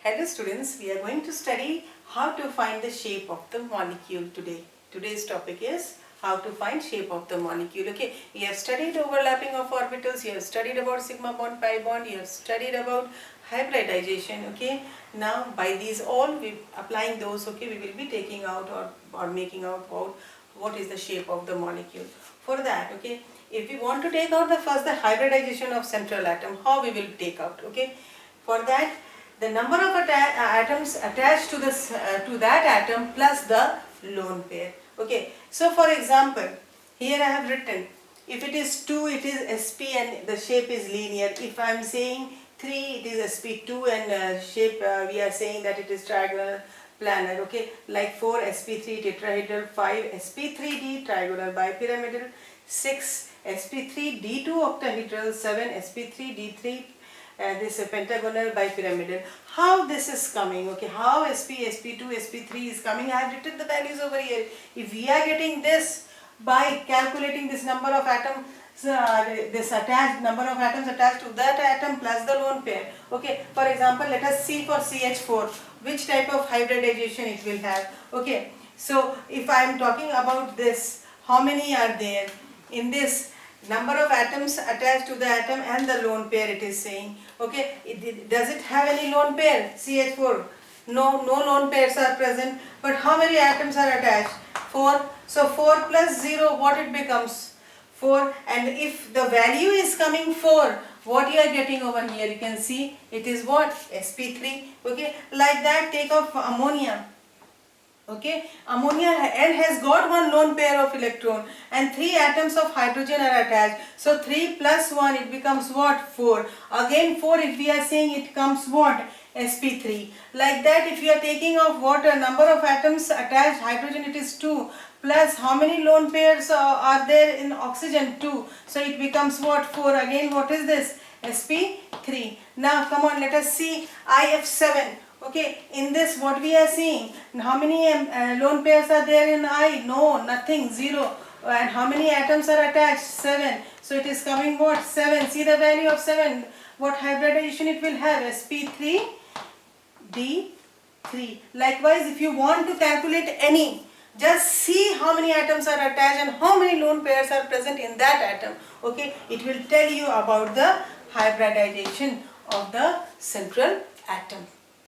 Hello students, we are going to study how to find the shape of the molecule today. Today's topic is how to find shape of the molecule. Okay, we have studied overlapping of orbitals, we have studied about sigma bond, pi bond, we have studied about hybridization. Okay, now by these all, we applying those, okay, we will be taking out or making out what is the shape of the molecule. For that, okay, if we want to take out the hybridization of central atom, how we will take out, okay? For that, the number of atoms attached to that atom plus the lone pair. Okay, so for example, here I have written, if it is 2, it is sp and the shape is linear. If I am saying 3, it is sp2 and shape we are saying that it is triangular planar. Okay, like 4 sp3 tetrahedral, 5 sp3d trigonal bipyramidal, 6 sp3d2 octahedral, 7 sp3d3 this pentagonal bipyramidal. How this is coming, okay, how sp, sp2, sp3 is coming, I have written the values over here. If we are getting this by calculating this number of atoms, this attached number of atoms attached to that atom plus the lone pair. Okay, for example, let us see for CH4 which type of hybridization it will have. Okay, so if I am talking about this, how many are there in this? Number of atoms attached to the atom and the lone pair it is saying. Okay, does it have any lone pair? CH4, no lone pairs are present, but how many atoms are attached? 4. So 4 plus 0, what it becomes? 4. And if the value is coming 4, what you are getting over here, you can see it is what? sp3. Okay, like that, take off ammonia. Okay, ammonia and has got one lone pair of electron and 3 atoms of hydrogen are attached. So 3 plus 1, it becomes what? 4. Again 4, if we are saying it comes what? sp3. Like that, if we are taking off water, number of atoms attached hydrogen, it is 2, plus how many lone pairs are there in oxygen? 2. So it becomes what? 4. Again, what is this? sp3. Now come on, let us see IF7. Okay, in this what we are seeing, how many lone pairs are there in I? No, nothing, 0. And how many atoms are attached? 7. So it is coming what? 7. See the value of 7. What hybridization it will have? sp3 d3. Likewise, if you want to calculate any, just see how many atoms are attached and how many lone pairs are present in that atom. Okay, it will tell you about the hybridization of the central atom.